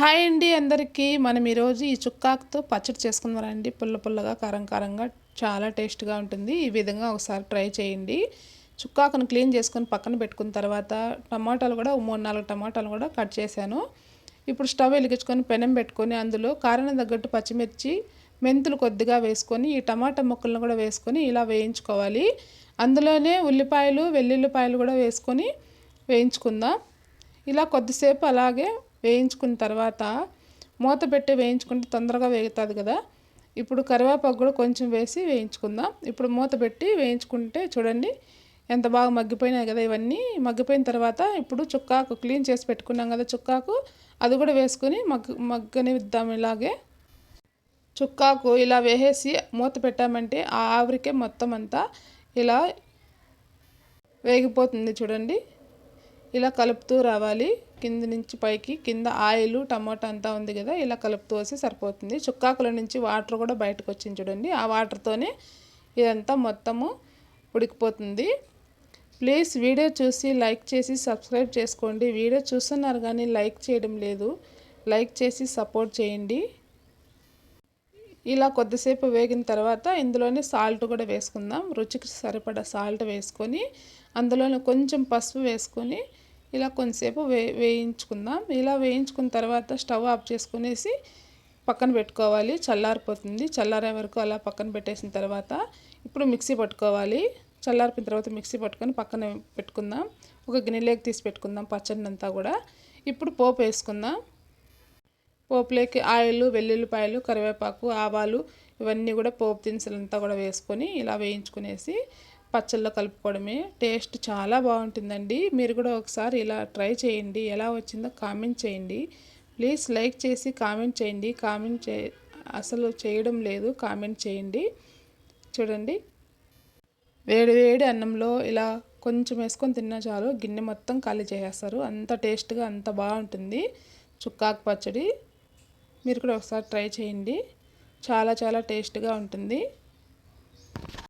Hi అండి అందరికీ. మనం ఈరోజు ఈ చుక్కాకుతో పచ్చడి చేసుకుందామండి. పుల్ల పుల్లగా కారం కారంగా చాలా టేస్ట్గా ఉంటుంది. ఈ విధంగా ఒకసారి ట్రై చేయండి. చుక్కాకును క్లీన్ చేసుకొని పక్కన పెట్టుకున్న తర్వాత టమాటాలు కూడా 3-4 టమాటాలు కూడా కట్ చేశాను. ఇప్పుడు స్టవ్ వెలిగించుకొని పెనం పెట్టుకొని అందులో కారం తగ్గట్టు పచ్చిమిర్చి, మెంతులు కొద్దిగా వేసుకొని ఈ టమాటా ముక్కలను కూడా వేసుకొని ఇలా వేయించుకోవాలి. అందులోనే ఉల్లిపాయలు, వెల్లుల్లిపాయలు కూడా వేసుకొని వేయించుకుందాం. ఇలా కొద్దిసేపు అలాగే వేయించుకున్న తర్వాత మూత పెట్టి వేయించుకుంటే తొందరగా వేగుతుంది కదా. ఇప్పుడు కరివేపాకు కూడా కొంచెం వేసి వేయించుకుందాం. ఇప్పుడు మూత పెట్టి వేయించుకుంటే చూడండి ఎంత బాగా మగ్గిపోయినాయి కదా. ఇవన్నీ మగ్గిపోయిన తర్వాత ఇప్పుడు చుక్కాకు క్లీన్ చేసి పెట్టుకున్నాం కదా, చుక్కాకు అది కూడా వేసుకొని మగ్గనిద్దాం. ఇలాగే చుక్కాకు ఇలా వేసేసి మూత పెట్టామంటే ఆ ఆవిరికే మొత్తం అంతా ఇలా వేగిపోతుంది. చూడండి ఇలా కలుపుతూ రావాలి కింద నుంచి పైకి. కింద ఆయిల్ టమాటా అంతా ఉంది కదా, ఇలా కలుపుతూ వస్తే సరిపోతుంది. చుక్కాకుల నుంచి వాటర్ కూడా బయటకు వచ్చింది చూడండి. ఆ వాటర్తోనే ఇదంతా మొత్తము ఉడికిపోతుంది. ప్లీజ్ వీడియో చూసి లైక్ చేసి సబ్స్క్రైబ్ చేసుకోండి. వీడియో చూస్తున్నారు కానీ లైక్ చేయడం లేదు. లైక్ చేసి సపోర్ట్ చేయండి. ఇలా కొద్దిసేపు వేగిన తర్వాత ఇందులోనే సాల్ట్ కూడా వేసుకుందాం. రుచికి సరిపడా సాల్ట్ వేసుకొని అందులోనే కొంచెం పసుపు వేసుకొని ఇలా కొంచెంసేపు వేయించుకుందాం. ఇలా వేయించుకున్న తర్వాత స్టవ్ ఆఫ్ చేసుకునేసి పక్కన పెట్టుకోవాలి. చల్లారిపోతుంది. చల్లారే వరకు అలా పక్కన పెట్టేసిన తర్వాత ఇప్పుడు మిక్సీ పట్టుకోవాలి. చల్లారిపోయిన తర్వాత మిక్సీ పట్టుకొని పక్కన పెట్టుకుందాం. ఒక గిన్నెలోకి తీసి పెట్టుకుందాం పచ్చడిని అంతా కూడా. ఇప్పుడు పోపు వేసుకుందాం. పోపులోకి ఆయిల్, వెల్లుల్లిపాయలు, కరివేపాకు, ఆవాలు ఇవన్నీ కూడా పోపు దినుసులంతా కూడా వేసుకొని ఇలా వేయించుకునేసి పచ్చళ్ళలో కలుపుకోవడమే. టేస్ట్ చాలా బాగుంటుందండి. మీరు కూడా ఒకసారి ఇలా ట్రై చేయండి. ఎలా వచ్చిందో కామెంట్ చేయండి. ప్లీజ్ లైక్ చేసి కామెంట్ చేయండి. అసలు చేయడం లేదు, కామెంట్ చేయండి. చూడండి వేడి వేడి అన్నంలో ఇలా కొంచెం వేసుకొని తిన్నా చాలు, గిన్నె మొత్తం ఖాళీ చేసేస్తారు. అంత టేస్ట్గా అంత బాగుంటుంది చుక్కాకు పచ్చడి. మీరు కూడా ఒకసారి ట్రై చేయండి. చాలా చాలా టేస్ట్గా ఉంటుంది.